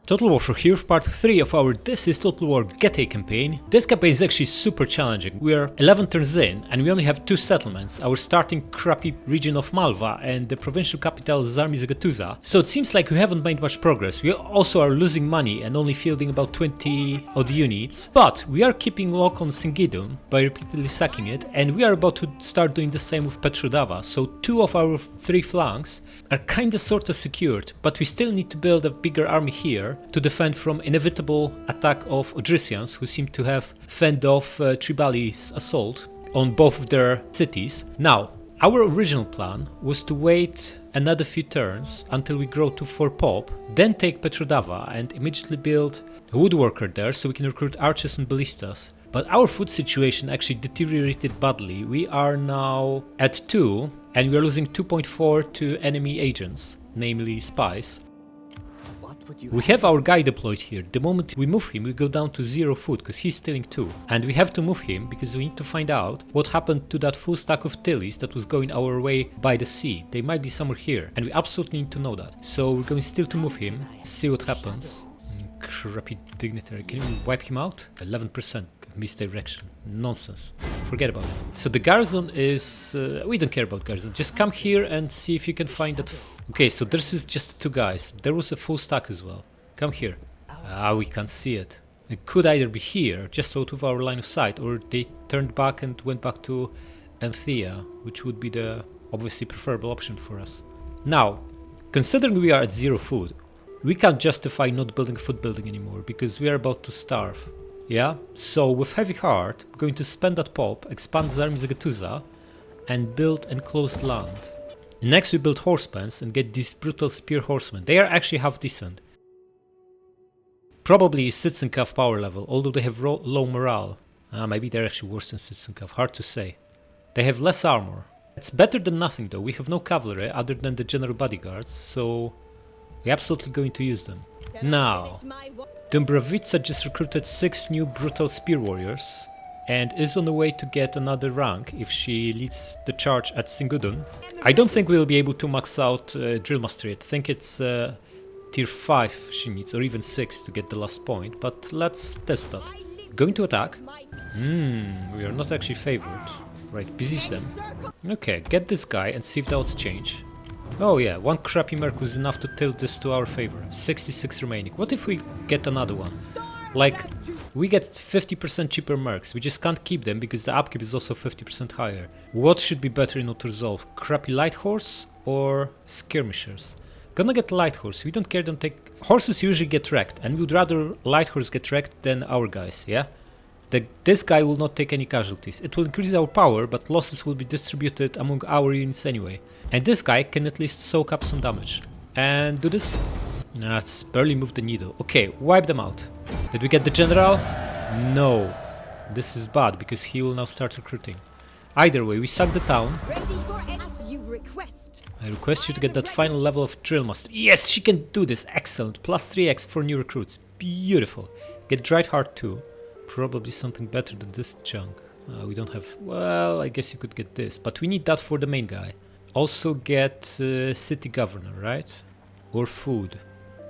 Total War for here, part 3 of our This is Total War Getae campaign. This campaign is actually super challenging. We are 11 turns in and we only have 2 settlements, our starting crappy region of Malva and the provincial capital Zarmizegetusa. So it seems like we haven't made much progress. We also are losing money and only fielding about 20 odd units. But we are keeping lock on Singidun by repeatedly sacking it, and we are about to start doing the same with Petrodava. So 2 of our 3 flanks are kinda sorta secured, but we still need to build a bigger army here to defend from inevitable attack of Odrysians, who seem to have fended off Tribali's assault on both of their cities. Now, our original plan was to wait another few turns until we grow to 4 pop, then take Petrodava and immediately build a woodworker there so we can recruit archers and ballistas. But our food situation actually deteriorated badly. We are now at 2 and we are losing 2.4 to enemy agents, namely spies. We have our guy deployed here. The moment we move him, we go down to 0 food because he's stealing 2. And we have to move him because we need to find out what happened to that full stack of tillies that was going our way by the sea. They might be somewhere here and we absolutely need to know that. So we're going still to move him, see what happens. Crappy dignitary. Can we wipe him out? 11% misdirection. Nonsense. Forget about it. So the garrison is... we don't care about garrison. Just come here and see if you can find that... Okay, so this is just 2 guys. There was a full stack as well. Come here. We can't see it. It could either be here, just out of our line of sight, or they turned back and went back to Anthea, which would be the obviously preferable option for us. Now, considering we are at 0 food, we can't justify not building a food building anymore, because we are about to starve. Yeah? So with heavy heart, we're going to spend that pop, expand Zarmizegetusa, and build enclosed land. Next we build horsepens and get these brutal spear horsemen. They are actually half decent. Probably Citzenkav power level, although they have low morale. Maybe they're actually worse than Citzenkav, hard to say. They have less armor. It's better than nothing though. We have no cavalry other than the general bodyguards, so we're absolutely going to use them. Now, Dumbravica just recruited 6 new brutal spear warriors and is on the way to get another rank if she leads the charge at Singudun. I don't think we'll be able to max out Drill Mastery. I think it's tier 5 she needs, or even 6 to get the last point, but let's test that. Going to attack? We are not actually favored. Right, besiege them. Okay, get this guy and see if the odds change. Oh yeah, 1 crappy merc was enough to tilt this to our favor. 66 remaining. What if we get another one? Like, we get 50% cheaper mercs, we just can't keep them because the upkeep is also 50% higher. What should be better in auto-resolve? Crappy light horse or skirmishers? Gonna get light horse, we don't care, don't take... Horses usually get wrecked, and we would rather light horse get wrecked than our guys, yeah? This guy will not take any casualties. It will increase our power, but losses will be distributed among our units anyway. And this guy can at least soak up some damage. And do this? Nah, it's barely moved the needle. Okay, wipe them out. Did we get the general? No. This is bad, because he will now start recruiting. Either way, we sack the town. I request you to get that final level of Drill Master. Yes, she can do this. Excellent. Plus 3x for new recruits. Beautiful. Get Dried Heart too. Probably something better than this junk. We don't have... Well, I guess you could get this. But we need that for the main guy. Also get City Governor, right? Or food.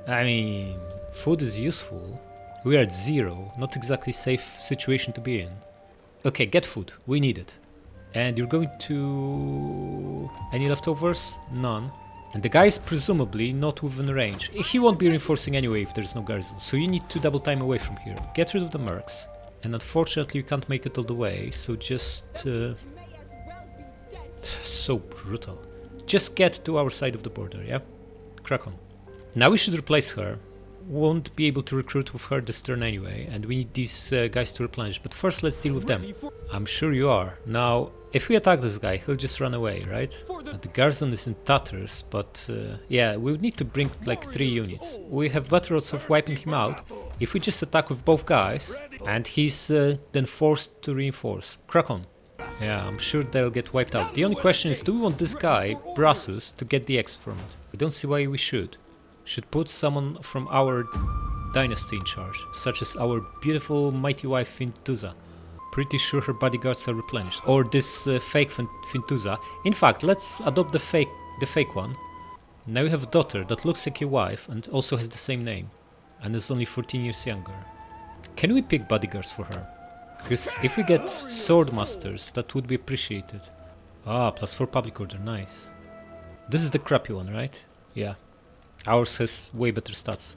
I mean, food is useful. We are at 0. Not exactly safe situation to be in. Okay, get food. We need it. And you're going to... Any leftovers? None. And the guy is presumably not within range. He won't be reinforcing anyway if there's no garrison. So you need to double time away from here. Get rid of the mercs. And unfortunately you can't make it all the way. So just... so brutal. Just get to our side of the border, yeah? Crack on. Now we should replace her. Won't be able to recruit with her this turn anyway, and we need these guys to replenish, but first let's deal with them. I'm sure you are. Now, if we attack this guy, he'll just run away, right? The garrison is in tatters, but yeah, we would need to bring like 3 units. We have better odds of wiping him out if we just attack with both guys, and he's then forced to reinforce. Crack on. Yeah, I'm sure they'll get wiped out. The only question is, do we want this guy, Brassus, to get the X from it? I don't see why we should. Should put someone from our dynasty in charge, such as our beautiful mighty wife Fintuza. Pretty sure her bodyguards are replenished. Or this fake Fintuza. In fact, let's adopt the fake one. Now we have a daughter that looks like your wife and also has the same name. and is only 14 years younger. Can we pick bodyguards for her? Because if we get sword masters, that would be appreciated. Ah, +4 public order, nice. This is the crappy one, right? Yeah. Ours has way better stats.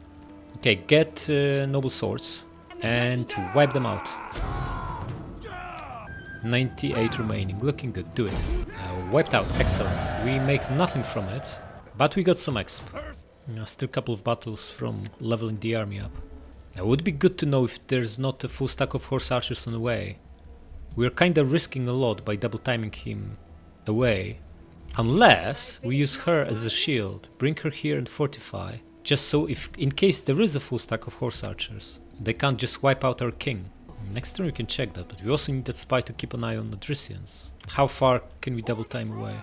Okay, get noble swords and wipe them out. 98 remaining, looking good, do it. Wiped out, excellent. We make nothing from it, but we got some exp. Still a couple of battles from leveling the army up. It would be good to know if there's not a full stack of horse archers on the way. We're kinda risking a lot by double timing him away. Unless we use her as a shield, bring her here and fortify. Just so if in case there is a full stack of horse archers, they can't just wipe out our king. Next turn we can check that, but we also need that spy to keep an eye on the Odrysians. How far can we double time away?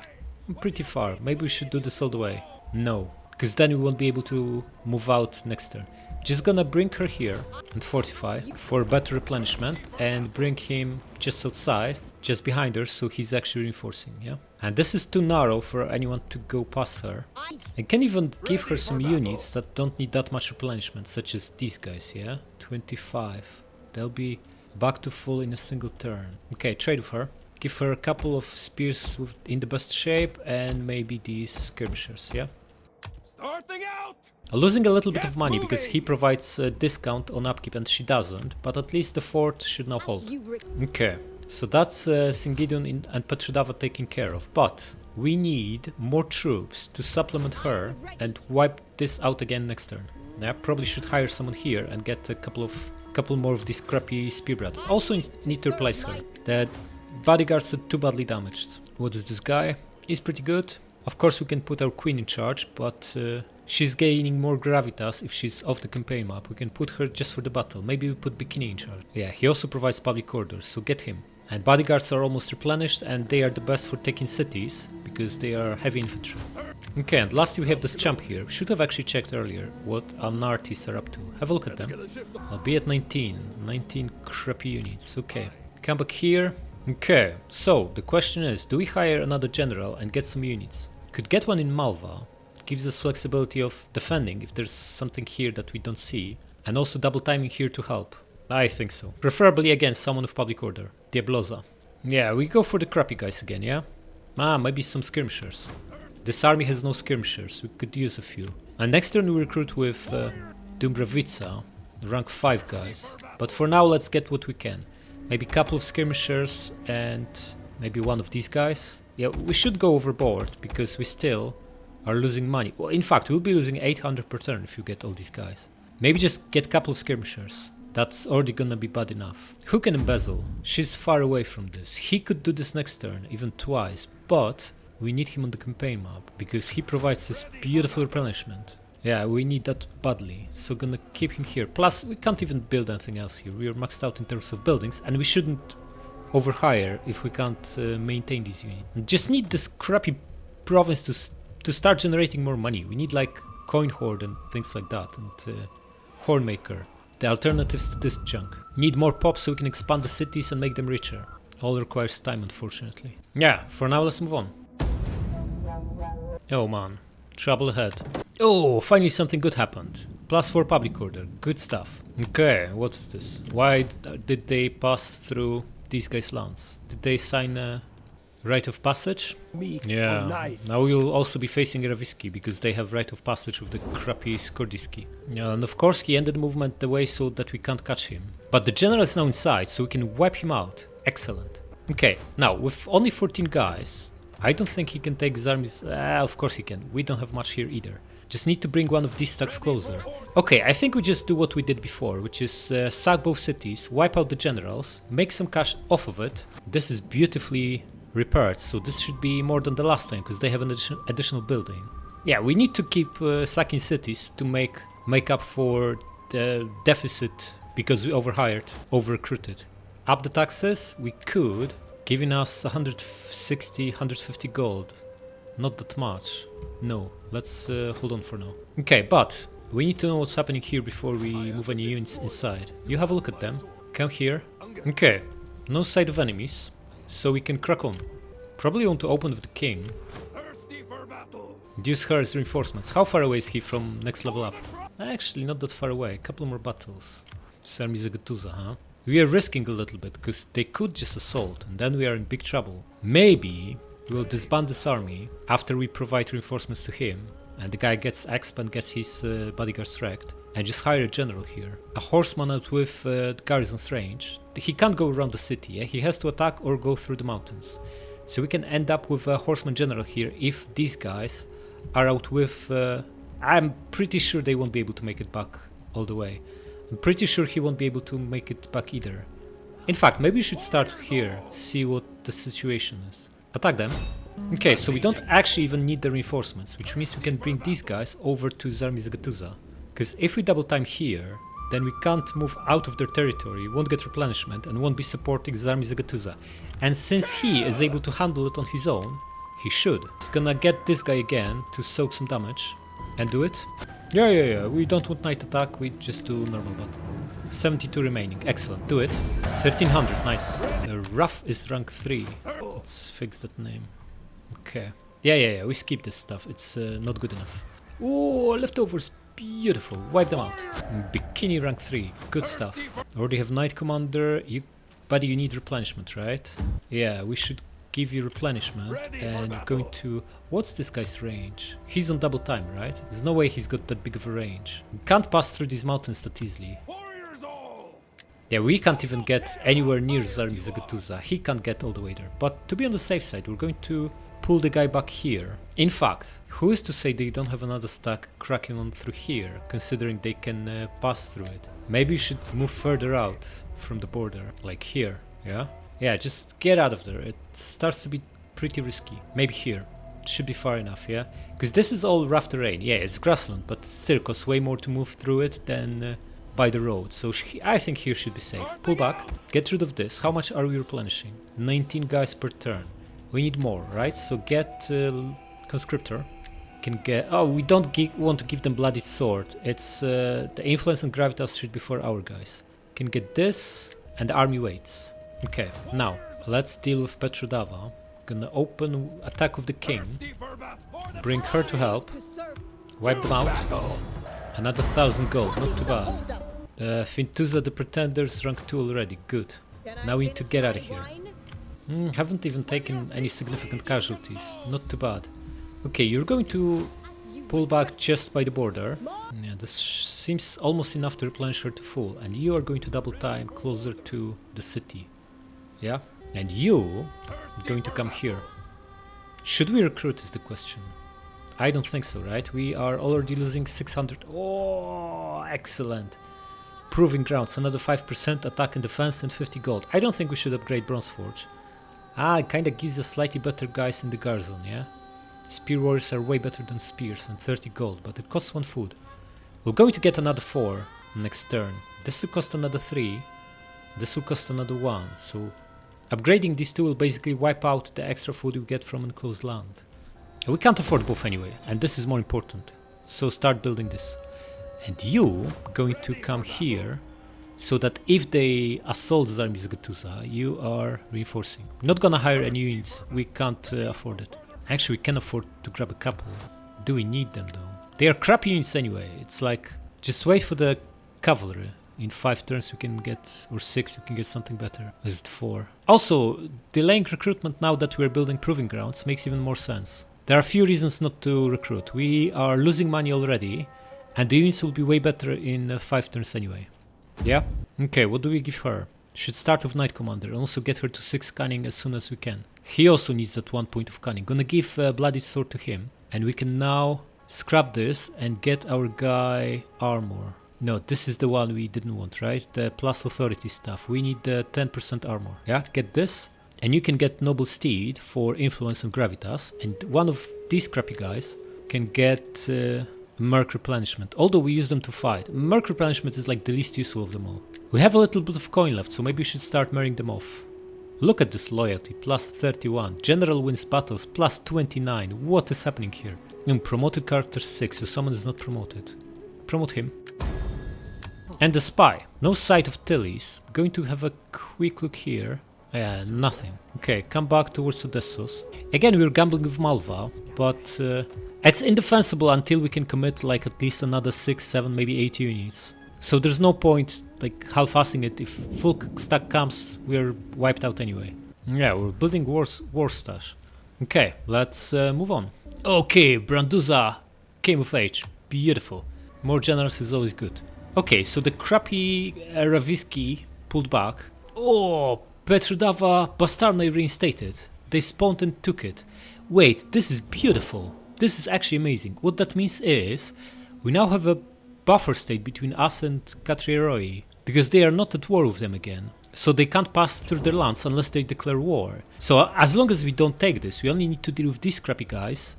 Pretty far. Maybe we should do this all the way. No, because then we won't be able to move out next turn. Just gonna bring her here and fortify for better replenishment and bring him just outside, just behind her, so he's actually reinforcing, yeah? And this is too narrow for anyone to go past her. I can even give her some units that don't need that much replenishment, such as these guys, yeah? 25. They'll be back to full in a single turn. Okay, trade with her. Give her a couple of spears in the best shape and maybe these skirmishers, yeah? Starting out! Losing a little bit of money because he provides a discount on upkeep and she doesn't, but at least the fort should now hold. Okay, so that's Singidion and Petrodava taken care of, but we need more troops to supplement her and wipe this out again next turn. I probably should hire someone here and get a couple more of these crappy spearbrad. Also need to replace her. The bodyguards are too badly damaged. What is this guy? He's pretty good. Of course we can put our queen in charge, but she's gaining more gravitas if she's off the campaign map. We can put her just for the battle. Maybe we put Bikini in charge. Yeah, he also provides public orders, so get him. And bodyguards are almost replenished and they are the best for taking cities, because they are heavy infantry. Okay, and lastly we have this champ here. Should have actually checked earlier what Anartis are up to. Have a look at them. I'll be at 19. 19 crappy units. Okay, come back here. Okay, so the question is, do we hire another general and get some units? Could get one in Malva. It gives us flexibility of defending if there's something here that we don't see. And also double timing here to help. I think so. Preferably against someone of public order. Diabloza. Yeah, we go for the crappy guys again, yeah? Maybe some skirmishers. This army has no skirmishers, we could use a few. And next turn we recruit with Dumbravica, rank 5 guys. But for now let's get what we can. Maybe a couple of skirmishers and maybe one of these guys. Yeah, we should go overboard because we still are losing money. Well, in fact, we'll be losing 800 per turn if you get all these guys. Maybe just get a couple of skirmishers. That's already gonna be bad enough. Who can embezzle? She's far away from this. He could do this next turn, even twice, but we need him on the campaign map because he provides this beautiful replenishment. Yeah, we need that badly, so gonna keep him here. Plus, we can't even build anything else here. We are maxed out in terms of buildings, and we shouldn't overhire if we can't maintain this unit. We just need this crappy province to start generating more money. We need like coin hoard and things like that, and hornmaker. The alternatives to this junk. Need more pops so we can expand the cities and make them richer. All requires time, unfortunately. Yeah, for now let's move on. Oh man, trouble ahead. Oh, finally something good happened. +4 public order, good stuff. Okay, what is this? Why did they pass through these guys' lands? Did they sign a right of passage? Yeah, nice. Now we'll also be facing Raviski because they have right of passage with the crappy Skordiski. Yeah, and of course he ended the movement the way so that we can't catch him. But the general is now inside, so we can wipe him out. Excellent. Okay, now with only 14 guys, I don't think he can take Zarmiz. Of course he can. We don't have much here either. Just need to bring one of these stacks closer. Okay, I think we just do what we did before, which is sack both cities, wipe out the generals, make some cash off of it. This is beautifully repaired, so this should be more than the last time because they have an additional building. Yeah, we need to keep sacking cities to make up for the deficit because we over-recruited. Up the taxes, we could, giving us 160, 150 gold. Not that much. No, let's hold on for now. Okay, but we need to know what's happening here before we move any units inside. You have a look at them. Come here. Okay, no sight of enemies, so we can crack on. Probably want to open with the king. Use her as reinforcements. How far away is he from next level up? Actually, not that far away. A couple more battles. Zarmizegetusa, huh? We are risking a little bit, because they could just assault, and then we are in big trouble. Maybe we'll disband this army after we provide reinforcements to him, and the guy gets exp and gets his bodyguards wrecked, and just hire a general here. A horseman out with the garrison's range. He can't go around the city, yeah? He has to attack or go through the mountains. So we can end up with a horseman general here if these guys are out with... I'm pretty sure they won't be able to make it back all the way. I'm pretty sure he won't be able to make it back either. In fact, maybe we should start here, see what the situation is. Attack them. Okay, so we don't actually even need the reinforcements, which means we can bring these guys over to Zarmizegetusa. Because if we double time here, then we can't move out of their territory, won't get replenishment, and won't be supporting Zarmizegetusa. And since he is able to handle it on his own, he should. He's gonna get this guy again to soak some damage. And do it. Yeah, we don't want night attack, we just do normal battle. 72 remaining, excellent, do it. 1300, nice. Rough is rank 3. Let's fix that name. Okay. Yeah, we skip this stuff, it's not good enough. Oh, leftovers, beautiful, wipe them out. Bikini rank 3, good stuff. Already have Knight Commander, buddy, you need replenishment, right? Yeah, we should give you replenishment, and you're going to... What's this guy's range? He's on double time, right? There's no way he's got that big of a range. We can't pass through these mountains that easily. Yeah, we can't even get anywhere near Zarmizegetusa. He can't get all the way there. But to be on the safe side, we're going to pull the guy back here. In fact, who is to say they don't have another stack cracking on through here, considering they can pass through it? Maybe you should move further out from the border, like here, yeah? Yeah, just get out of there. It starts to be pretty risky. Maybe here. Should be far enough, yeah? Because this is all rough terrain. Yeah, it's grassland, but it still costs way more to move through it than by the road. So I think here should be safe. Pull back, get rid of this. How much are we replenishing? 19 guys per turn. We need more, right? So get conscriptor. Can get... Oh, we don't want to give them bloody sword. It's the influence and gravitas should be for our guys. Can get this and the army waits. Okay, now let's deal with Petrodava. Gonna open attack with the king. Bring her to help. Wipe them out. Another 1000 gold, not too bad. Fintusa the Pretenders rank 2 already, good. Now we need to get out of here. Haven't even taken any significant casualties, not too bad. Okay, you're going to pull back just by the border. Yeah, this seems almost enough to replenish her to full. And you are going to double time closer to the city. Yeah? And you are going to come here. Should we recruit is the question. I don't think so, right? We are already losing 600. Oh, excellent. Proving grounds, another 5% attack and defense and 50 gold. I don't think we should upgrade Bronzeforge. It kinda gives us slightly better guys in the garrison, yeah? Spear warriors are way better than spears and 30 gold, but it costs 1 food. We're going to get another 4 next turn. This will cost another 3. This will cost another 1, so... Upgrading these two will basically wipe out the extra food we get from enclosed land. And we can't afford both anyway, and this is more important. So start building this. And you going to come here, so that if they assault Zarmizegetusa, you are reinforcing. Not gonna hire any units, we can't afford it. Actually, we can afford to grab a couple. Do we need them though? They are crappy units anyway, it's like, just wait for the cavalry. In 5 turns we can get, or 6 we can get something better. Is it 4? Also, delaying recruitment now that we're building proving grounds makes even more sense. There are a few reasons not to recruit. We are losing money already, and the units will be way better in 5 turns anyway. Yeah? Okay, what do we give her? Should start with Knight Commander and also get her to 6 cunning as soon as we can. He also needs that 1 point of cunning. Gonna give Bloody Sword to him. And we can now scrap this and get our guy armor. No, this is the one we didn't want, right? The plus authority stuff. We need the 10% armor. Yeah, get this. And you can get Noble Steed for influence and gravitas. And one of these crappy guys can get Merc replenishment. Although we use them to fight. Merc replenishment is like the least useful of them all. We have a little bit of coin left, so maybe we should start marrying them off. Look at this loyalty, plus 31. General wins battles, plus 29. What is happening here? Promoted character 6, so someone is not promoted. Promote him. And the spy. No sight of Tilly's. Going to have a quick look here. Nothing. Okay, come back towards Odessos. Again, we're gambling with Malva, but it's indefensible until we can commit like at least another 6, 7, maybe 8 units. So there's no point like half-assing it. If full stack comes, we're wiped out anyway. Yeah, we're building war stash. Okay, let's move on. Okay, Branduza came of age. Beautiful. More generous is always good. Okay, so the crappy Raviski pulled back. Oh, Petrodava Bastarnai reinstated. They spawned and took it. Wait, this is beautiful. This is actually amazing. What that means is we now have a buffer state between us and Catriaroi, because they are not at war with them again. So they can't pass through their lands unless they declare war. So as long as we don't take this, we only need to deal with these crappy guys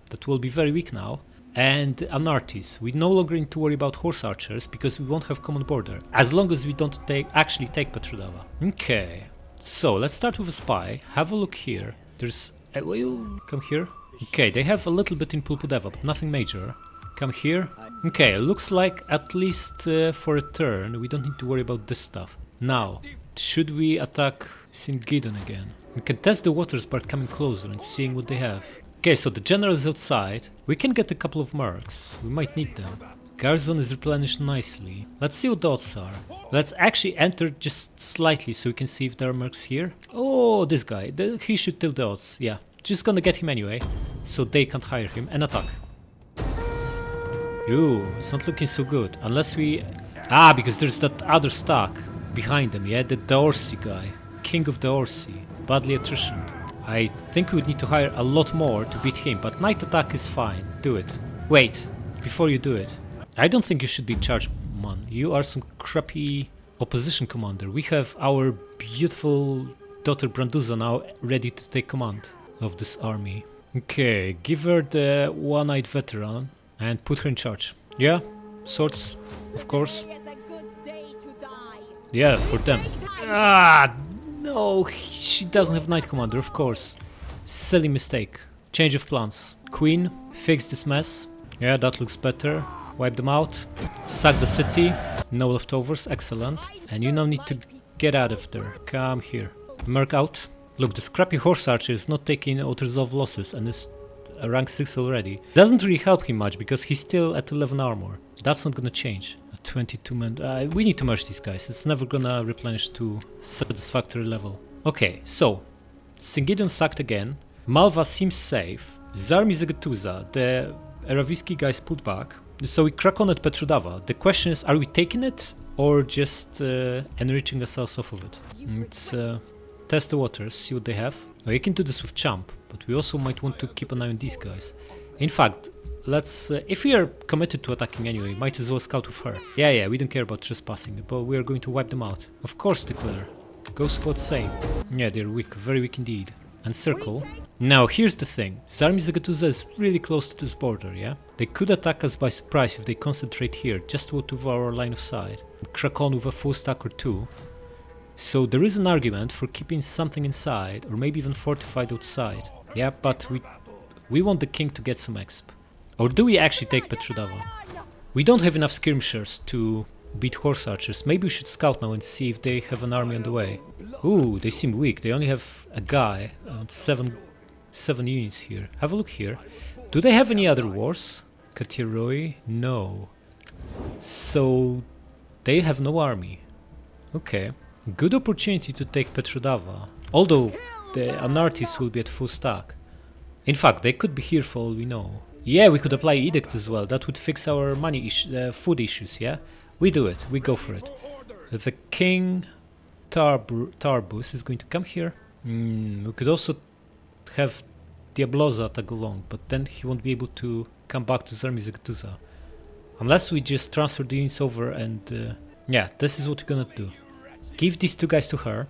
that will be very weak now, and Anartis. We no longer need to worry about horse archers because we won't have common border, as long as we don't actually take Petrodava. Okay, so let's start with a spy. Have a look here. There's will come here. Okay, they have a little bit in Pulpudeva, but nothing major. Come here. Okay, looks like at least for a turn we don't need to worry about this stuff. Now, should we attack St. Gideon again? We can test the waters by coming closer and seeing what they have. Okay, so the general is outside. We can get a couple of mercs. We might need them. Garrison is replenished nicely. Let's see what the odds are. Let's actually enter just slightly so we can see if there are mercs here. Oh, this guy. He should tilt the odds. Yeah, just gonna get him anyway, so they can't hire him and attack. Ooh, it's not looking so good. Unless we... Ah, because there's that other stack behind them, yeah? The Daorsi guy. King of Daorsi. Badly attritioned. I think we would need to hire a lot more to beat him, but night attack is fine. Do it. Wait, before you do it. I don't think you should be in charge, man. You are some crappy opposition commander. We have our beautiful daughter Branduza now ready to take command of this army. Okay, give her the one-eyed veteran and put her in charge. Yeah, swords, of course. Yeah, for them. Ah, no, she doesn't have Knight Commander, of course. Silly mistake. Change of plans. Queen, fix this mess. Yeah, that looks better. Wipe them out. Sack the city. No leftovers, excellent. And you now need to get out of there. Come here. Merc out. Look, the scrappy horse archer is not taking auto-resolve losses and is a rank 6 already. Doesn't really help him much because he's still at 11 armor. That's not gonna change. A 22 man... we need to merge these guys. It's never gonna replenish to satisfactory level. Okay, so St. Gideon sacked again. Malva seems safe. Zarmizegetusa, the Eraviski guys pulled back. So we crack on at Petrodava. The question is, are we taking it or just enriching ourselves off of it? Let's test the waters, see what they have. Now you can do this with Champ, but we also might want to keep an eye on these guys. In fact, let's, if we are committed to attacking anyway, might as well scout with her. Yeah, we don't care about trespassing, but we are going to wipe them out. Of course, declare. Go spot save. Yeah, they're weak, very weak indeed. And circle. Now, here's the thing. Zarmizegetusa is really close to this border, yeah? They could attack us by surprise if they concentrate here, just out of our line of sight. And crack on with a full stack or two. So there is an argument for keeping something inside, or maybe even fortified outside. Yeah, but we want the king to get some exp. Or do we actually take Petrodava? We don't have enough skirmishers to beat horse archers. Maybe we should scout now and see if they have an army on the way. Ooh, they seem weak. They only have a guy and seven units here. Have a look here. Do they have any other wars? Katiroi? No. So they have no army. Okay. Good opportunity to take Petrodava. Although the Anartis will be at full stack. In fact, they could be here for all we know. Yeah, we could apply edicts as well. That would fix our money food issues, yeah? We do it. We go for it. The King Tarbus is going to come here. We could also have Diabloza tag along, but then he won't be able to come back to Zarmizegetusa. Unless we just transfer the units over and... yeah, this is what we're gonna do. Give these two guys to her,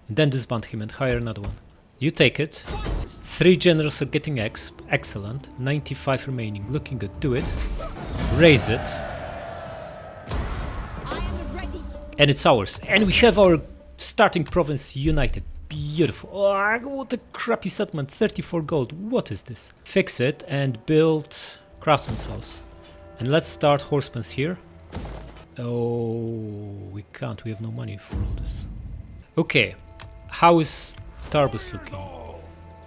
and then disband him and hire another one. You take it. 3 generals are getting exp. Excellent. 95 remaining. Looking good. Do it. Raise it. And it's ours. And we have our starting province united. Beautiful. Oh, what a crappy settlement. 34 gold. What is this? Fix it and build craftsman's house. And let's start horsemen's here. Oh, we can't. We have no money for all this. Okay. How is Tarbus looking?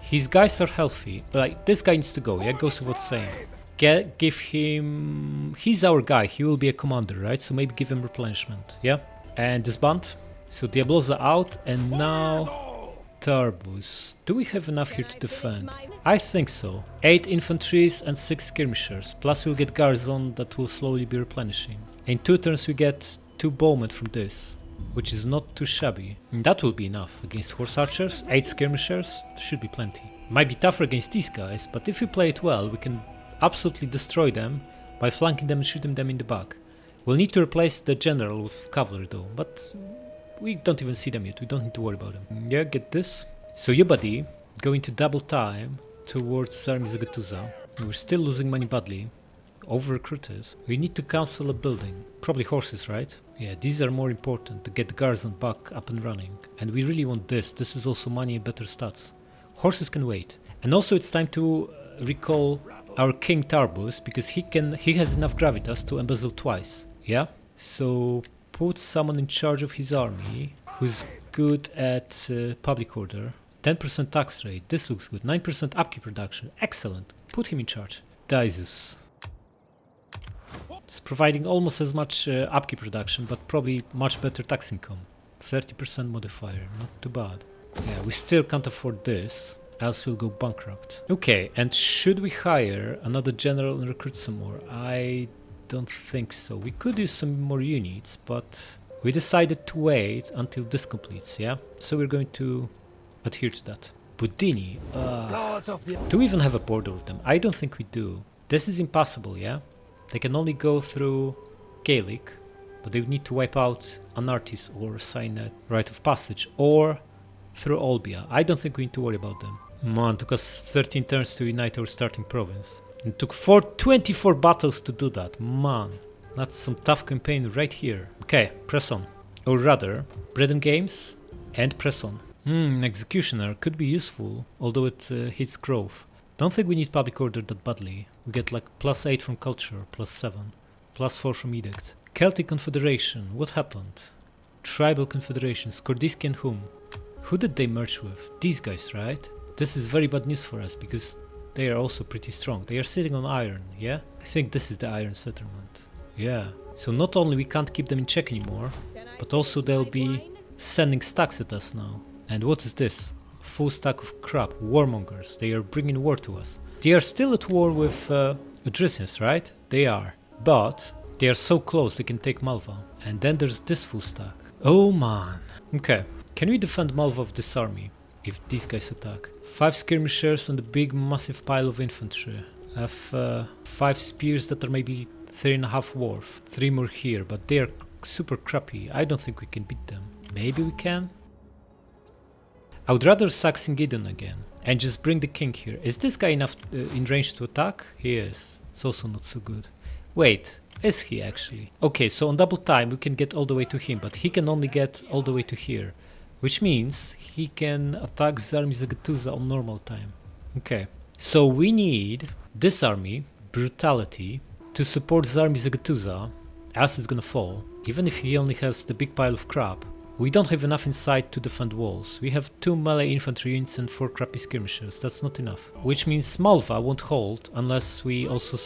His guys are healthy. Like, this guy needs to go, yeah? Goes without saying. Give him... He's our guy, he will be a commander, right? So maybe give him replenishment, yeah? And disband. So Diabloza out, and now... Tarbus. Do we have enough here to defend? I think so. 8 infantries and 6 skirmishers. Plus we'll get Garzon that will slowly be replenishing. In 2 turns we get 2 bowmen from this, which is not too shabby. And that will be enough against horse archers, 8 skirmishers, there should be plenty. Might be tougher against these guys, but if we play it well, we can absolutely destroy them by flanking them and shooting them in the back. We'll need to replace the general with cavalry though, but we don't even see them yet, we don't need to worry about them. Yeah, get this. So Yubadi going to double time towards Zarmizegetusa. We're still losing money badly. Over-recruited. We need to cancel a building. Probably horses, right? Yeah, these are more important to get the garrison back up and running. And we really want this. This is also money and better stats. Horses can wait. And also it's time to recall our King Tarbus, because he has enough gravitas to embezzle twice. Yeah? So put someone in charge of his army who's good at public order. 10% tax rate. This looks good. 9% upkeep production. Excellent. Put him in charge. Dices. It's providing almost as much upkeep production, but probably much better tax income. 30% modifier, not too bad. Yeah, we still can't afford this, else we'll go bankrupt. Okay, and should we hire another general and recruit some more? I don't think so. We could use some more units, but we decided to wait until this completes, yeah? So we're going to adhere to that. Budini, do we even have a border with them? I don't think we do. This is impossible, yeah? They can only go through Gaelic, but they would need to wipe out Anartis or sign a rite of passage, or through Olbia. I don't think we need to worry about them. Man, took us 13 turns to unite our starting province. It took 24 battles to do that. Man, that's some tough campaign right here. Okay, press on. Or rather, bread and games and press on. Executioner could be useful, although it hits growth. Don't think we need public order that badly. We get like +8 from culture, +7, +4 from edict. Celtic Confederation, what happened? Tribal Confederation, Skordiski and whom? Who did they merge with? These guys, right? This is very bad news for us because they are also pretty strong. They are sitting on iron, yeah? I think this is the iron settlement. Yeah. So not only we can't keep them in check anymore, but also they'll be sending stacks at us now. And what is this? Full stack of crap, warmongers. They are bringing war to us. They are still at war with Odrysians, right? They are. But they are so close they can take Malva. And then there's this full stack. Oh man. Okay. Can we defend Malva with this army if these guys attack? 5 skirmishers and a big massive pile of infantry. I have 5 spears that are maybe 3.5 worth. 3 more here, but they are super crappy. I don't think we can beat them. Maybe we can? I would rather sack Singidon again and just bring the king here. Is this guy enough in range to attack? He is. It's also not so good. Wait, is he actually? Okay, so on double time we can get all the way to him, but he can only get all the way to here. Which means he can attack Zarmizegetusa on normal time. Okay, so we need this army, Brutality, to support Zarmizegetusa as it's gonna fall. Even if he only has the big pile of crap. We don't have enough inside to defend walls. We have 2 melee infantry units and 4 crappy skirmishers. That's not enough. Which means Malva won't hold unless we also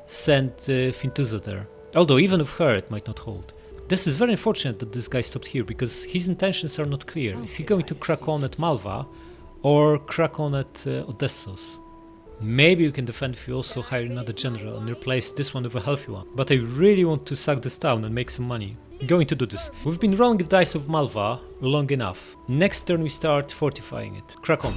send Fintuza there. Although even with her it might not hold. This is very unfortunate that this guy stopped here because his intentions are not clear. Is he going to crack on at Malva or crack on at Odessos? Maybe we can defend if we also hire another general and replace this one with a healthy one. But I really want to sack this town and make some money. I'm going to do this. We've been rolling the dice of Malva long enough. Next turn we start fortifying it. Crack on.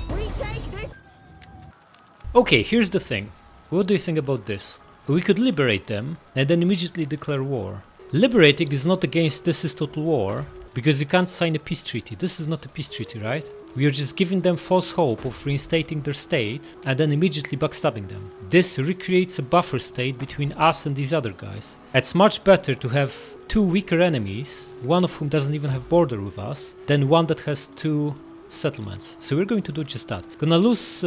Okay, here's the thing. What do you think about this? We could liberate them and then immediately declare war. Liberating is not against this is total war, because you can't sign a peace treaty. This is not a peace treaty, right? We are just giving them false hope of reinstating their state and then immediately backstabbing them. This recreates a buffer state between us and these other guys. It's much better to have 2 weaker enemies, one of whom doesn't even have border with us, than one that has 2 settlements. So we're going to do just that. Gonna lose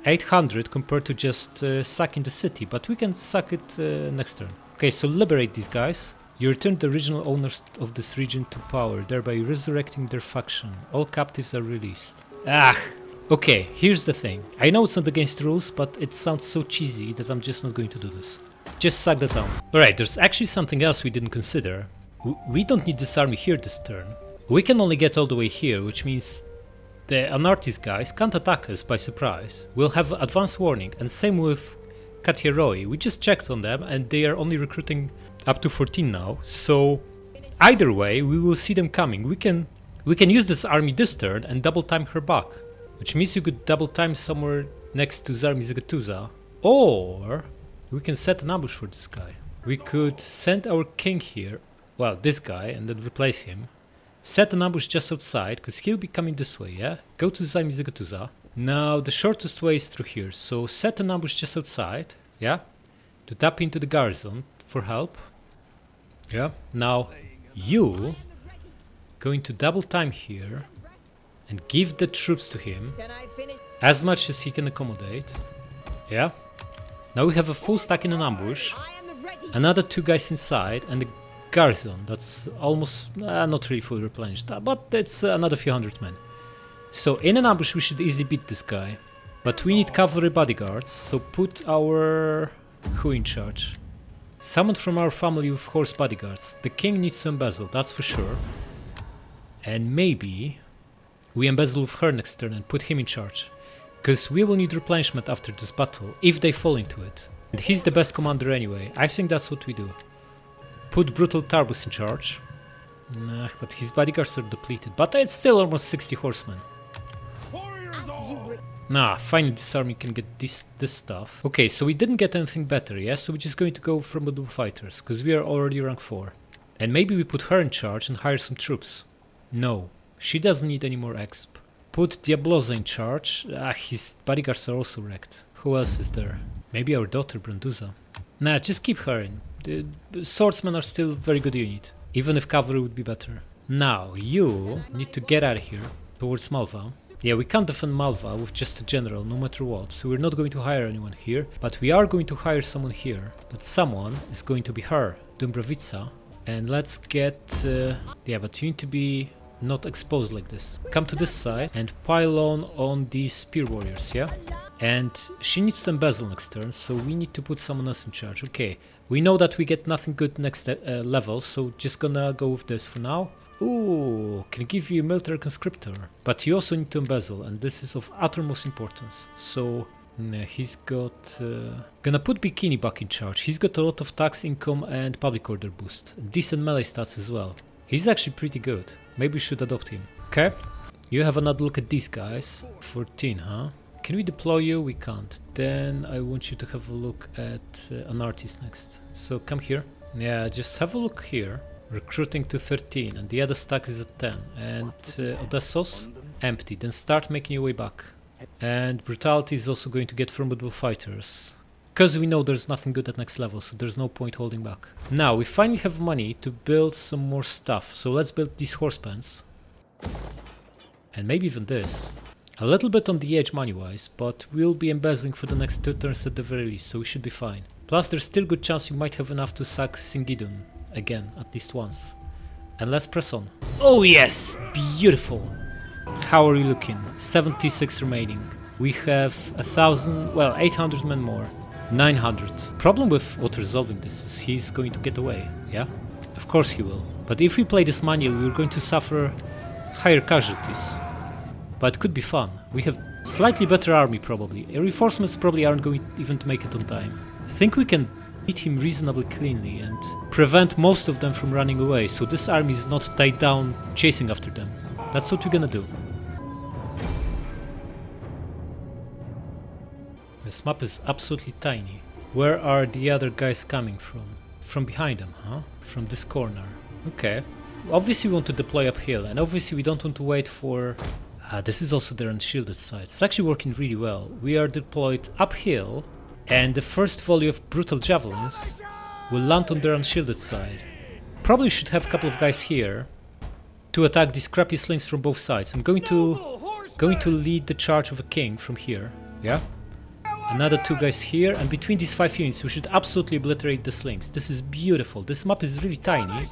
800 compared to just sacking the city, but we can sack it next turn. Okay, so liberate these guys. You returned the original owners of this region to power, thereby resurrecting their faction. All captives are released. Ah! Okay, here's the thing. I know it's not against rules, but it sounds so cheesy that I'm just not going to do this. Just suck that down. Alright, there's actually something else we didn't consider. We don't need this army here this turn. We can only get all the way here, which means the Anartis guys can't attack us by surprise. We'll have advance warning, and same with Katieroi. We just checked on them and they are only recruiting up to 14 now, so either way we will see them coming. We can use this army this turn and double time her back, which means you could double time somewhere next to Zarmizegetusa, or we can set an ambush for this guy. We could send our king here, well this guy, and then replace him. Set an ambush just outside, because he'll be coming this way, yeah? Go to Zarmizegetusa. Now the shortest way is through here, so set an ambush just outside, yeah? To tap into the garrison for help. Yeah, now you going to double time here and give the troops to him as much as he can accommodate. Yeah, now we have a full stack in an ambush, another 2 guys inside, and the garrison that's almost not really fully replenished, but it's another few hundred men. So in an ambush we should easily beat this guy, but we need cavalry bodyguards, so put our who in charge? Someone from our family with horse bodyguards. The king needs to embezzle, that's for sure. And maybe we embezzle with her next turn and put him in charge. Because we will need replenishment after this battle, if they fall into it. And he's the best commander anyway, I think that's what we do. Put Brutal Tarbus in charge. Nah, but his bodyguards are depleted, but it's still almost 60 horsemen. Nah, finally this army can get this stuff. Okay, so we didn't get anything better, yeah? So we're just going to go formidable fighters, because we are already rank 4. And maybe we put her in charge and hire some troops. No, she doesn't need any more exp. Put Diabloza in charge. His bodyguards are also wrecked. Who else is there? Maybe our daughter Branduza. Nah, just keep her in. The swordsmen are still a very good unit, even if cavalry would be better. Now, you need to get out of here, towards Malva. Yeah, we can't defend Malva with just a general, no matter what, so we're not going to hire anyone here, but we are going to hire someone here. That someone is going to be her, Dumbravica, and let's get... yeah, but you need to be not exposed like this. Come to this side and pile on these spear warriors, yeah? And she needs to embezzle next turn, so we need to put someone else in charge. Okay, we know that we get nothing good next level, so just gonna go with this for now. Ooh, can give you a military conscriptor, but you also need to embezzle, and this is of uttermost importance. So he's got... gonna put Bikini back in charge. He's got a lot of tax income and public order boost. Decent melee stats as well. He's actually pretty good. Maybe we should adopt him. Okay, you have another look at these guys. 14, huh? Can we deploy you? We can't. Then I want you to have a look at an artist next. So come here. Yeah, just have a look here. Recruiting to 13, and the other stack is at 10. And Odessos? Empty. Then start making your way back. And Brutality is also going to get formidable fighters. Because we know there's nothing good at next level, so there's no point holding back. Now, we finally have money to build some more stuff. So let's build these horse pens. And maybe even this. A little bit on the edge money-wise, but we'll be embezzling for the next 2 turns at the very least, so we should be fine. Plus, there's still good chance you might have enough to sack Singidun again, at least once. And let's press on. Oh yes! Beautiful! How are we looking? 76 remaining. We have 1,000, well, 800 men more. 900. Problem with auto-resolving this is he's going to get away, yeah? Of course he will. But if we play this manually, we're going to suffer higher casualties. But it could be fun. We have slightly better army probably. Reinforcements probably aren't going even to make it on time. I think we can beat him reasonably cleanly and prevent most of them from running away, so this army is not tied down chasing after them. That's what we're gonna do. This map is absolutely tiny. Where are the other guys coming from? From behind them, huh? From this corner. Okay. Obviously we want to deploy uphill, and obviously we don't want to wait for... this is also their unshielded side. It's actually working really well. We are deployed uphill, and the first volley of brutal javelins will land on their unshielded side. Probably should have a couple of guys here to attack these crappy slings from both sides. I'm going to lead the charge of a king from here, yeah? Another 2 guys here, and between these 5 units we should absolutely obliterate the slings. This is beautiful. This map is really tiny,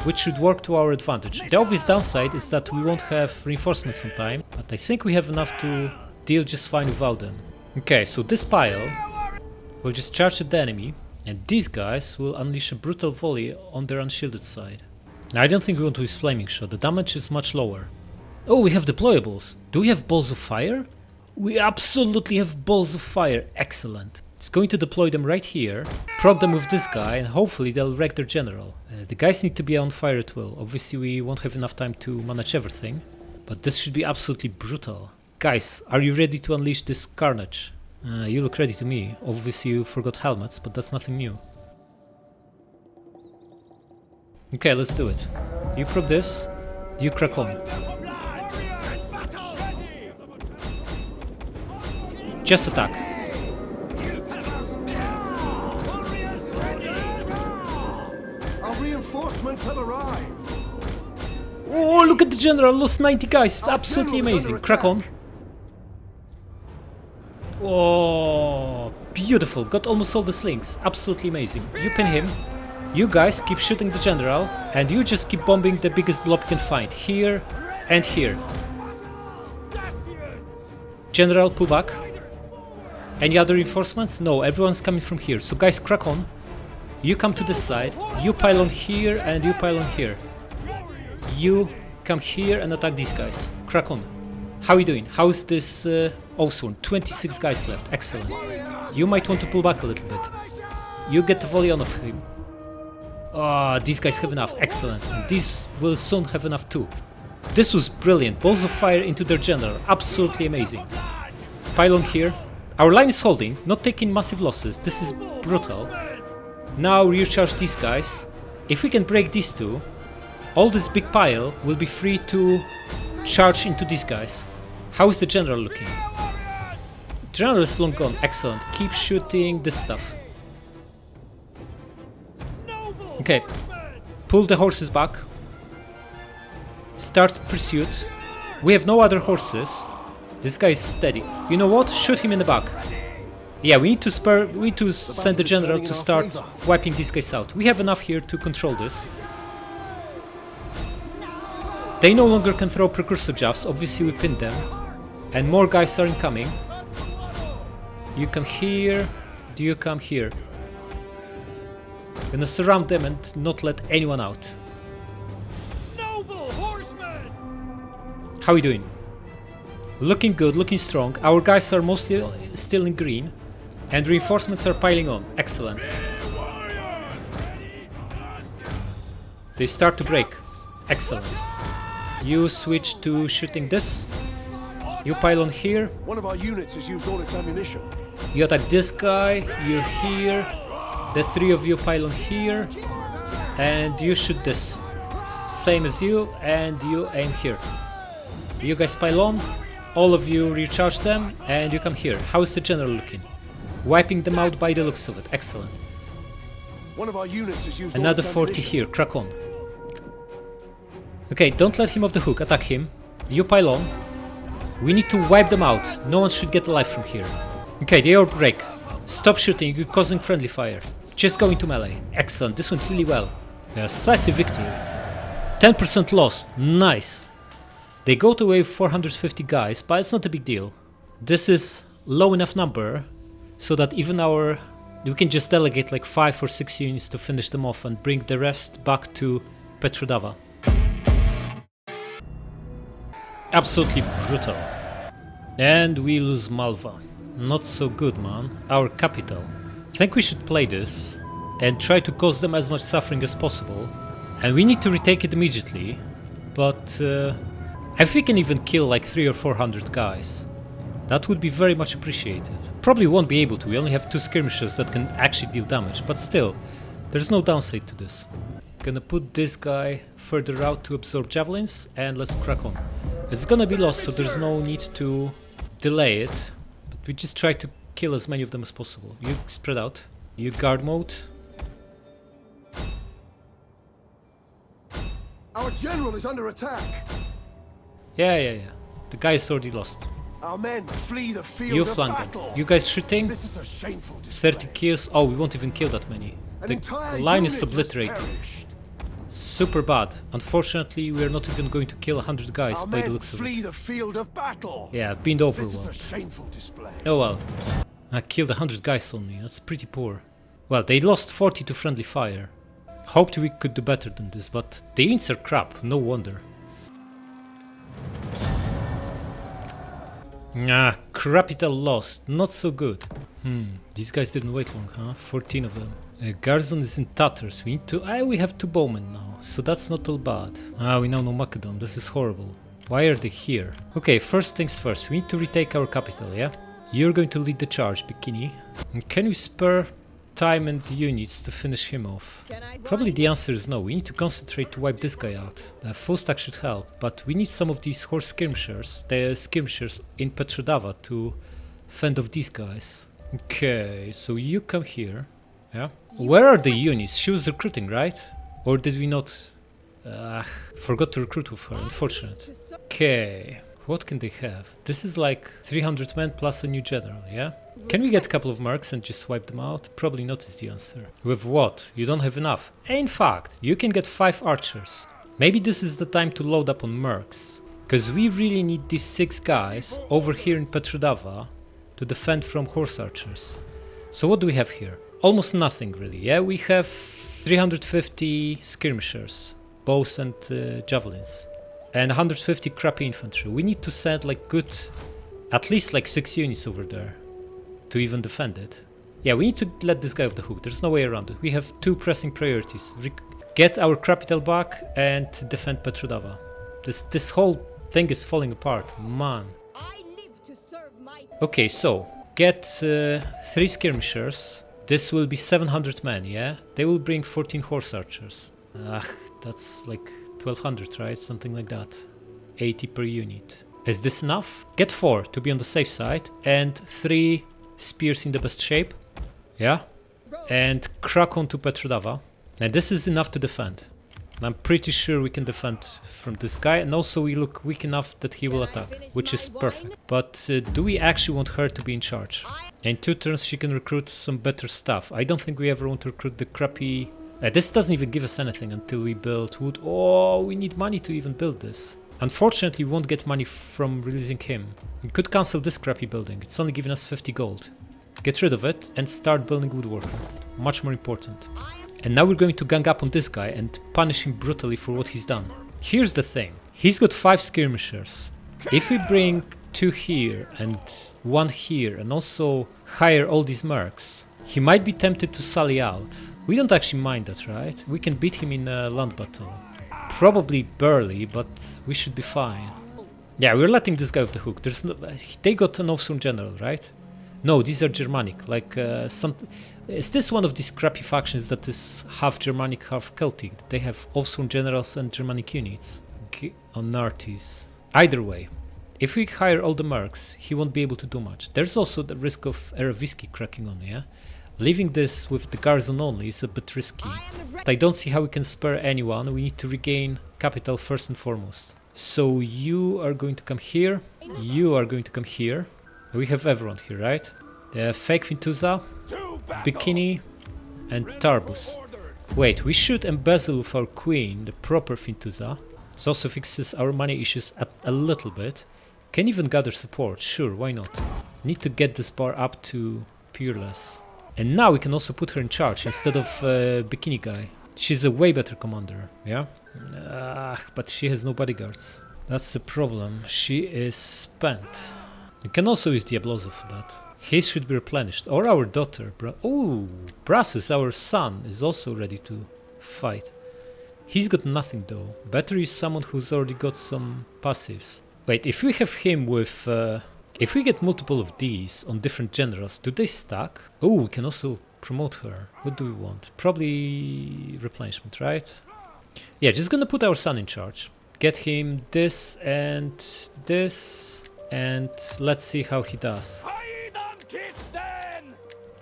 which should work to our advantage. The obvious downside is that we won't have reinforcements on time, but I think we have enough to deal just fine without them. Okay, so this pile will just charge at the enemy, and these guys will unleash a brutal volley on their unshielded side. Now I don't think we want to use flaming shot, the damage is much lower. Oh, we have deployables. Do we have balls of fire? We absolutely have balls of fire, excellent. It's going to deploy them right here, proc them with this guy, and hopefully they'll wreck their general. The guys need to be on fire at will. Obviously we won't have enough time to manage everything, but this should be absolutely brutal. Guys, are you ready to unleash this carnage? You look ready to me. Obviously you forgot helmets, but that's nothing new. Okay, let's do it. You proc this, you crack on. Just attack. Our reinforcements have arrived. Oh, look at the general, lost 90 guys, absolutely amazing. Crack on. Oh, beautiful, got almost all the slings, absolutely amazing. You pin him, you guys keep shooting the general, and you just keep bombing the biggest blob you can find, here and here. General, pull back. Any other reinforcements? No, everyone's coming from here, so guys, crack on. You come to this side, you pile on here, and you pile on here. You come here and attack these guys. Crack on. How are you doing? How's this Oathsworn? 26 guys left. Excellent. You might want to pull back a little bit. You get the volley on of him. Ah, these guys have enough. Excellent. And these will soon have enough too. This was brilliant. Balls of fire into their general. Absolutely amazing. Pile on here. Our line is holding, not taking massive losses. This is brutal. Now recharge these guys. If we can break these two, all this big pile will be free to charge into these guys. How is the general looking? General is long gone. Excellent. Keep shooting this stuff. Okay. Pull the horses back. Start pursuit. We have no other horses. This guy is steady. You know what? Shoot him in the back. Yeah, we need to send the general to start wiping these guys out. We have enough here to control this. They no longer can throw precursor jabs. Obviously we pinned them. And more guys are incoming. You come here. Do you come here? Gonna surround them and not let anyone out. Noble horsemen! How are we doing? Looking good, looking strong. Our guys are mostly still in green. And reinforcements are piling on. Excellent. They start to break. Excellent. You switch to shooting this. You pile on here. One of our units has used all its ammunition. You attack this guy. You here. The 3 of you pile on here. And you shoot this. Same as you. And you aim here. You guys pile on. All of you recharge them. And you come here. How is the general looking? Wiping them out by the looks of it. Excellent. One of our units has used Another all its 40 ammunition. here. Crack on. Okay, don't let him off the hook. Attack him. You pile on. We need to wipe them out. No one should get alive from here. Okay, they all break. Stop shooting. You're causing friendly fire. Just go into melee. Excellent. This went really well. A decisive victory. 10% lost. Nice. They got away with 450 guys, but it's not a big deal. This is low enough number so that even we can just delegate like 5 or 6 units to finish them off and bring the rest back to Petrodava. Absolutely brutal. And we lose Malva. Not so good, man. Our capital. I think we should play this and try to cause them as much suffering as possible. And we need to retake it immediately. But if we can even kill like 300 or 400 guys, that would be very much appreciated. Probably won't be able to. We only have 2 skirmishers that can actually deal damage. But still, there's no downside to this. Gonna put this guy further out to absorb javelins, and let's crack on. It's gonna be lost, so there's no need to delay it, but we just try to kill as many of them as possible. You spread out, you guard mode. Our general is under attack. Yeah. The guy is already lost. Our men flee the field You of flank battle. them. You guys shooting? This is a shameful display. 30 kills. Oh, we won't even kill that many. An The entire line unit is has obliterated. perished. Super bad. Unfortunately, we are not even going to kill 100 guys Our by the men looks of it. flee the field of battle. Yeah, beamed over This is one. a shameful display. Oh well. I killed 100 guys only. That's pretty poor. Well, they lost 40 to friendly fire. Hoped we could do better than this, but the units are crap. No wonder. Ah, capital lost. Not so good. These guys didn't wait long, huh? 14 of them. Garrison is in tatters. We need to... we have 2 bowmen now, so that's not all bad. We now know Macedon. This is horrible. Why are they here? Okay, first things first. We need to retake our capital, yeah? You're going to lead the charge, Bikini. And can we spare time and units to finish him off? Probably the answer is no. We need to concentrate to wipe this guy out. Full stack should help, but we need some of these horse skirmishers, the skirmishers in Petrodava, to fend off these guys. Okay, so you come here. Yeah. Where are the units? She was recruiting, right? Or did we not? Forgot to recruit with her, unfortunate. Okay, what can they have? This is like 300 men plus a new general, yeah? Can we get a couple of mercs and just wipe them out? Probably not is the answer. With what? You don't have enough. In fact, you can get 5 archers. Maybe this is the time to load up on mercs. Because we really need these 6 guys over here in Petrodava to defend from horse archers. So what do we have here? Almost nothing really, yeah? We have 350 skirmishers, bows and javelins, and 150 crappy infantry. We need to send like good, at least like 6 units over there to even defend it. Yeah, we need to let this guy off the hook. There's no way around it. We have 2 pressing priorities. Get our capital back and defend Petrodava. This whole thing is falling apart, man. Okay, so get 3 skirmishers. This will be 700 men, yeah? They will bring 14 horse archers. That's like 1200, right? Something like that. 80 per unit. Is this enough? Get 4 to be on the safe side and 3 spears in the best shape. Yeah? And crack on to Petrodava. And this is enough to defend. I'm pretty sure we can defend from this guy, and also we look weak enough that he will attack, which is perfect. But do we actually want her to be in charge? In 2 turns she can recruit some better stuff. I don't think we ever want to recruit the crappy... this doesn't even give us anything until we build wood. Oh, we need money to even build this. Unfortunately, we won't get money from releasing him. We could cancel this crappy building. It's only giving us 50 gold. Get rid of it and start building woodworker. Much more important. And now we're going to gang up on this guy and punish him brutally for what he's done. Here's the thing. He's got 5 skirmishers. If we bring 2 here and 1 here and also hire all these mercs, he might be tempted to sally out. We don't actually mind that, right? We can beat him in a land battle. Probably barely, but we should be fine. Yeah, we're letting this guy off the hook. There's no... They got an Offsworn general, right? No, these are Germanic, like some... Is this one of these crappy factions that is half Germanic, half Celtic? They have Offsworn generals and Germanic units. On Nartis. Either way, if we hire all the mercs, he won't be able to do much. There's also the risk of Eravisky cracking on, yeah? Leaving this with the garrison only is a bit risky. But I don't see how we can spare anyone. We need to regain capital first and foremost. So you are going to come here. You are going to come here. We have everyone here, right? Fake Fintuza, Bikini, and Tarbus. Wait, we should embezzle with our queen, the proper Fintuza. This also fixes our money issues a little bit. Can even gather support, sure, why not? Need to get this bar up to peerless. And now we can also put her in charge instead of Bikini guy. She's a way better commander, yeah? But she has no bodyguards. That's the problem, she is spent. We can also use Diabloza for that. His should be replenished. Or our daughter. Brasus, our son, is also ready to fight. He's got nothing though. Better use someone who's already got some passives. Wait, if we have him with... if we get multiple of these on different generals, do they stack? Oh, we can also promote her. What do we want? Probably replenishment, right? Yeah, just gonna put our son in charge. Get him this and this. And let's see how he does.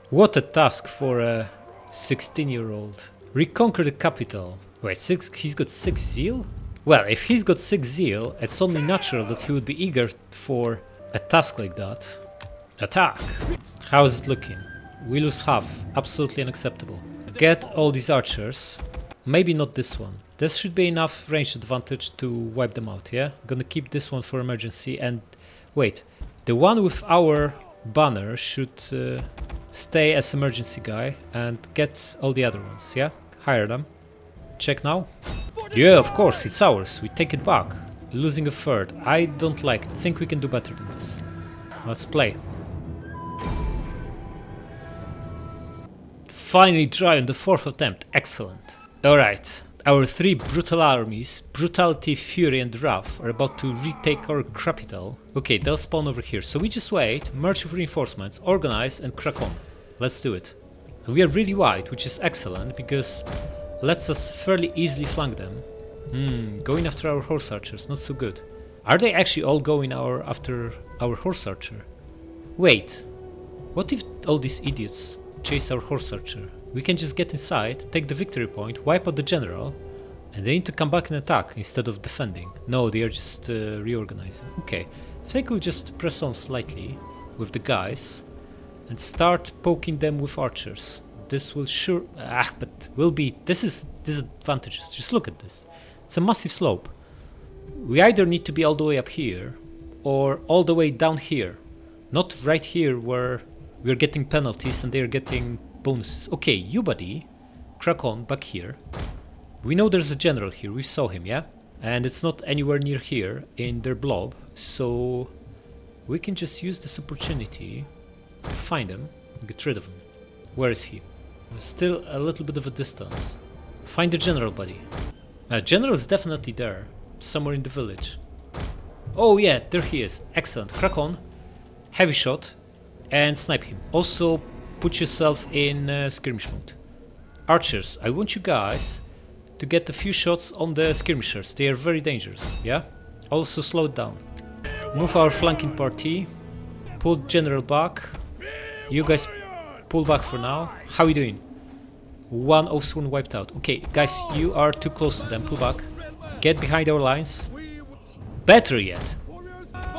What a task for a 16-year-old. Reconquer the capital. Wait, he's got 6 zeal? Well, if he's got 6 zeal, it's only natural that he would be eager for a task like that. Attack! How is it looking? We lose half. Absolutely unacceptable. Get all these archers. Maybe not this one. This should be enough range advantage to wipe them out, yeah? Gonna keep this one for emergency and... Wait. The one with our banner should stay as emergency guy and get all the other ones, yeah? Hire them. Check now. Yeah, of course, it's ours. We take it back. Losing a third. I don't like it. Think we can do better than this. Let's play. Finally dry on the 4th attempt. Excellent. Alright. Our 3 brutal armies, Brutality, Fury and Wrath, are about to retake our capital. Okay, they'll spawn over here. So we just wait, merge with reinforcements, organize and crack on. Let's do it. And we are really wide, which is excellent because lets us fairly easily flank them. Going after our horse archers, not so good. Are they actually all going after our horse archer? Wait, what if all these idiots chase our horse archer? We can just get inside, take the victory point, wipe out the general, and they need to come back and attack instead of defending. No, they are just reorganizing. Okay, I think we'll just press on slightly with the guys and start poking them with archers. This will but will be... This is disadvantages. Just look at this. It's a massive slope. We either need to be all the way up here or all the way down here. Not right here where we're getting penalties and they're getting bonuses. Okay, you buddy, crack on back here. We know there's a general here, we saw him, yeah? And it's not anywhere near here in their blob, so we can just use this opportunity to find him and get rid of him. Where is he? Still a little bit of a distance. Find the general, buddy. General is definitely there, somewhere in the village. Oh yeah, there he is. Excellent. Crack on. Heavy shot and snipe him. Also put yourself in skirmish mode. Archers, I want you guys to get a few shots on the skirmishers. They are very dangerous, yeah? Also slow it down. Move our flanking party. Pull general back. You guys pull back for now. How are you doing? One Offsworn wiped out. Okay, guys, you are too close to them. Pull back. Get behind our lines. Better yet,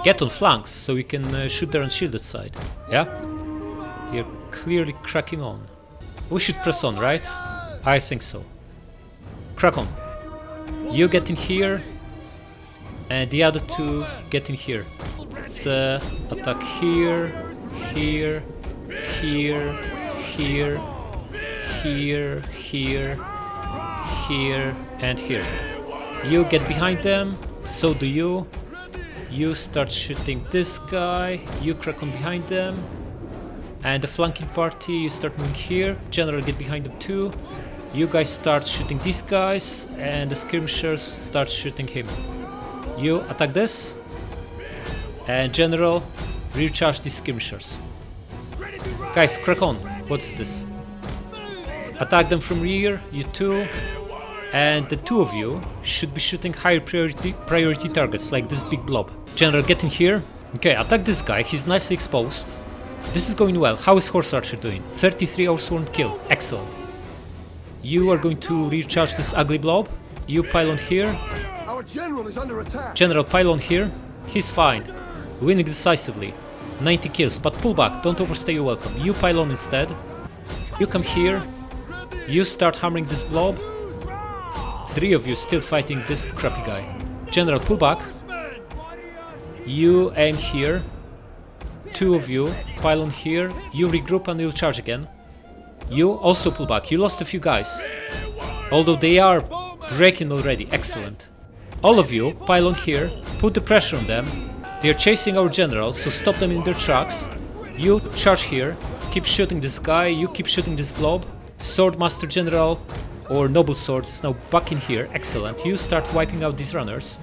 get on flanks so we can shoot their unshielded side. Yeah? You're clearly cracking on. We should press on, right? I think so. Crack on. You get in here, and the other two get in here. Let's attack here, here, here, here, here, here, here, and here. You get behind them, so do you. You start shooting this guy, you crack on behind them. And the flanking party, you start moving here. General get behind them too. You guys start shooting these guys, and the skirmishers start shooting him. You attack this, and General, recharge these skirmishers. Guys, crack on. What is this? Attack them from rear, you two. And the two of you should be shooting higher priority targets, like this big blob. General, get in here. Okay, attack this guy, he's nicely exposed. This is going well. How is Horse Archer doing? 33 Offsworn kill. Excellent. You are going to recharge this ugly blob. You pile on here. Our general is under attack. General, pile on here. He's fine. Winning decisively. 90 kills, but pull back. Don't overstay your welcome. You pile on instead. You come here. You start hammering this blob. 3 of you still fighting this crappy guy. General, pull back. You aim here. 2 of you pile on here. You regroup and you'll charge again. You also pull back. You lost a few guys, although they are breaking already. Excellent. All of you pile on here. Put the pressure on them. They are chasing our generals, so stop them in their tracks. You charge here. Keep shooting this guy. You keep shooting this blob. Swordmaster General or Noble Sword is now back in here. Excellent. You start wiping out these runners.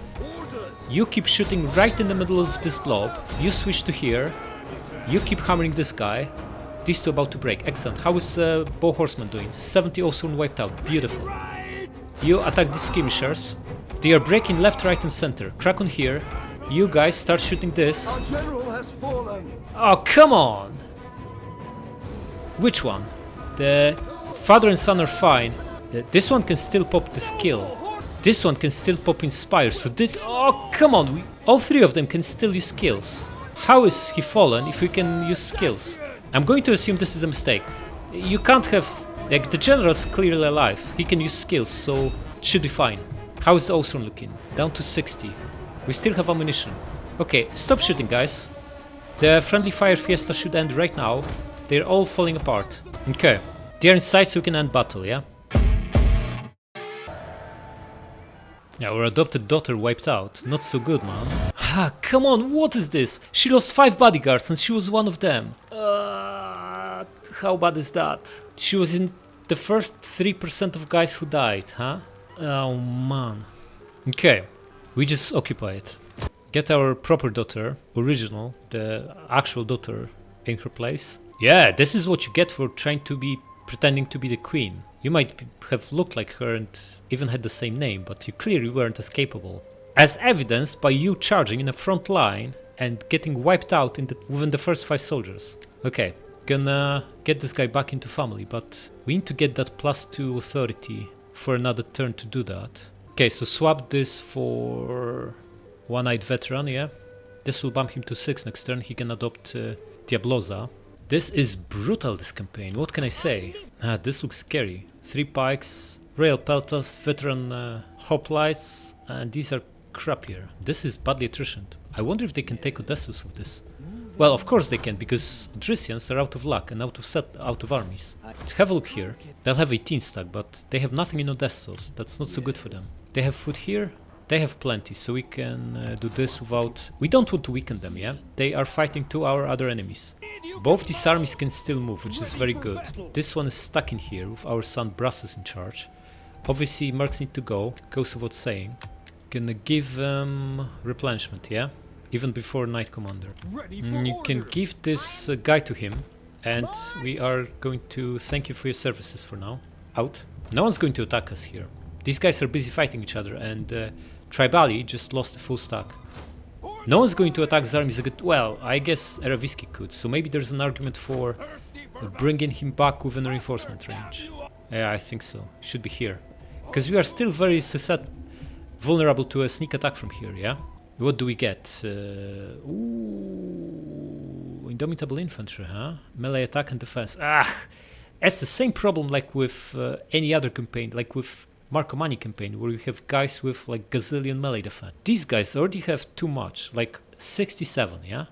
You keep shooting right in the middle of this blob. You switch to here. You keep hammering this guy. These two about to break. Excellent. How is Bow Horseman doing? 70 Offsworn wiped out. Beautiful. You attack the skirmishers. They are breaking left, right and center. Crack on here. You guys start shooting this. Our general has fallen. Oh, come on! Which one? The father and son are fine. This one can still pop the skill. This one can still pop Inspire. So oh, come on! All 3 of them can still use skills. How is he fallen if we can use skills? I'm going to assume this is a mistake. You can't have... Like, the general's clearly alive. He can use skills, so it should be fine. How is the Osron looking? Down to 60. We still have ammunition. Okay, stop shooting, guys. The friendly fire fiesta should end right now. They're all falling apart. Okay. They're inside so we can end battle, yeah? Yeah, our adopted daughter wiped out. Not so good, man. Ah, come on, what is this? She lost 5 bodyguards and she was one of them. How bad is that? She was in the first 3% of guys who died, huh? Oh, man. Okay, we just occupy it. Get our proper daughter, original, the actual daughter, in her place. Yeah, this is what you get for pretending to be the queen. You might have looked like her and even had the same name, but you clearly weren't as capable. As evidenced by you charging in the front line and getting wiped out within the first 5 soldiers. Okay, gonna get this guy back into family, but we need to get that +2 authority for another turn to do that. Okay, so swap this for One-Eyed Veteran, yeah? This will bump him to 6 next turn. He can adopt Diabloza. This is brutal, this campaign. What can I say? This looks scary. 3 pikes, rail peltas, veteran hoplites, and these are crappier. This is badly attritioned. I wonder if they can take Odessus with this. Well, of course they can, because Drisians are out of luck and out of armies. Have a look here. They'll have 18 stack, but they have nothing in Odessos. That's not so good for them. They have food here. They have plenty, so we can do this without... We don't want to weaken them, yeah? They are fighting our other enemies. Both these armies can still move, which is very good. This one is stuck in here with our son Brassus in charge. Obviously, mercs need to go, goes without saying. Gonna give them replenishment, yeah? Even before Knight Commander. You can give this guy to him, and we are going to thank you for your services for now. Out. No one's going to attack us here. These guys are busy fighting each other, and Tribali just lost a full stack. No one's going to attack Zarmizegetusa. Well, I guess Eravisky could, so maybe there's an argument for bringing him back within reinforcement range. Yeah, I think so. Should be here. Because we are still very vulnerable to a sneak attack from here, yeah? What do we get? Ooh, Indomitable Infantry, huh? Melee attack and defense. It's the same problem like with any other campaign, like with Marcomanni campaign, where you have guys with like gazillion melee defense. These guys already have too much, like 67, yeah?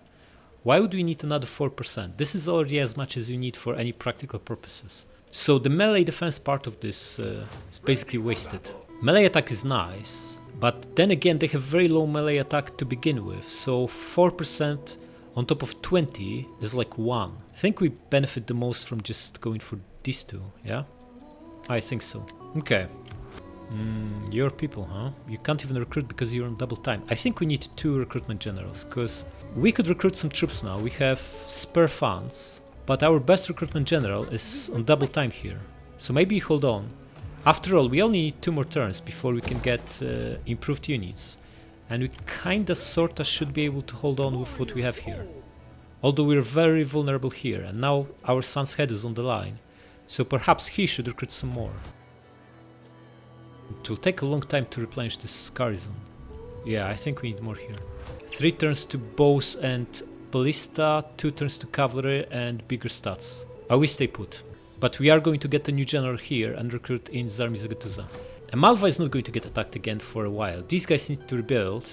Why would we need another 4%? This is already as much as you need for any practical purposes. So the melee defense part of this is basically wasted. Melee attack is nice, but then again they have very low melee attack to begin with, so 4% on top of 20 is like 1. I think we benefit the most from just going for these two, yeah? I think so. Okay. Your people, huh? You can't even recruit because you're on double time. I think we need 2 recruitment generals, because we could recruit some troops now. We have spare funds, but our best recruitment general is on double time here. So maybe hold on. After all, we only need 2 more turns before we can get improved units. And we kinda sorta should be able to hold on with what we have here. Although we're very vulnerable here, and now our son's head is on the line. So perhaps he should recruit some more. It will take a long time to replenish this garrison. Yeah, I think we need more here. 3 turns to bows and ballista, 2 turns to cavalry and bigger stats. We stay put. But we are going to get a new general here and recruit in Zarmizegetusa. And Malva is not going to get attacked again for a while. These guys need to rebuild.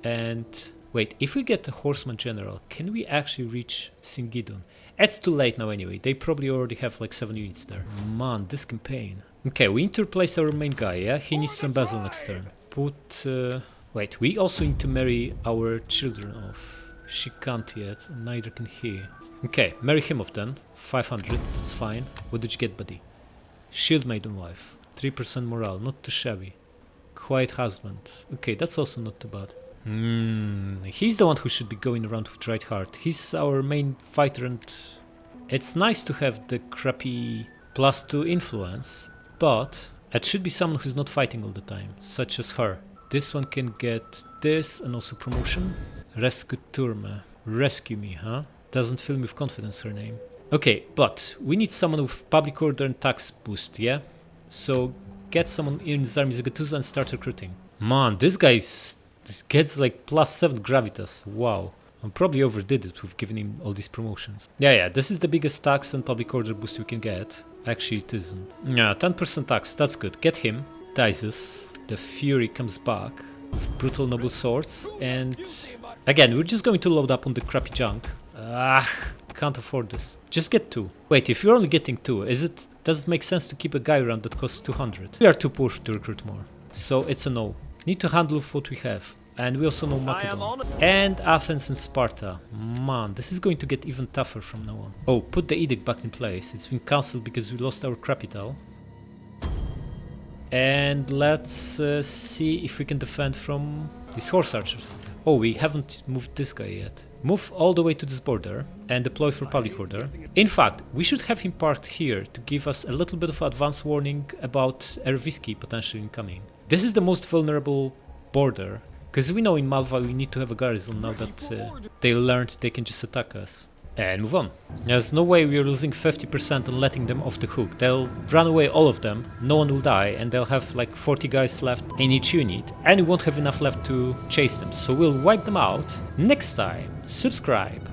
And wait, if we get a horseman general, can we actually reach Singidun? It's too late now anyway. They probably already have like 7 units there. Man, this campaign. Okay, we need to replace our main guy, yeah? He needs to embezzle next turn. Wait, we also need to marry our children off. She can't yet, neither can he. Okay, marry him off then. 500, that's fine. What did you get, buddy? Shield maiden wife. 3% morale, not too shabby. Quiet husband. Okay, that's also not too bad. He's the one who should be going around with Dried Heart. He's our main fighter, and it's nice to have the crappy +2 influence, but it should be someone who's not fighting all the time, such as her. This one can get this and also promotion. Rescuturme. Rescue me, huh? Doesn't fill me with confidence, her name. Okay, but we need someone with public order and tax boost, yeah? So get someone in Zarmizegetusa and start recruiting. Man, this guy gets like +7 gravitas. Wow. I probably overdid it with giving him all these promotions. Yeah, this is the biggest tax and public order boost we can get. Actually, it isn't. Yeah, 10% tax, that's good. Get him. Dices. The Fury comes back with brutal noble swords. And again, we're just going to load up on the crappy junk. Can't afford this. Just get 2. Wait, if you're only getting 2, does it make sense to keep a guy around that costs 200? We are too poor to recruit more. So it's a no. Need to handle with what we have. And we also know Macedon. And Athens and Sparta. Man, this is going to get even tougher from now on. Oh, put the edict back in place. It's been cancelled because we lost our capital. And let's see if we can defend from these horse archers. Oh, we haven't moved this guy yet. Move all the way to this border and deploy for public order. In fact, we should have him parked here to give us a little bit of advance warning about Erviski potentially incoming. This is the most vulnerable border. Because we know in Malva we need to have a garrison now that they learned they can just attack us. And move on. There's no way we are losing 50% and letting them off the hook. They'll run away, all of them, no one will die, and they'll have like 40 guys left in each unit, and we won't have enough left to chase them, so we'll wipe them out. Next time, subscribe.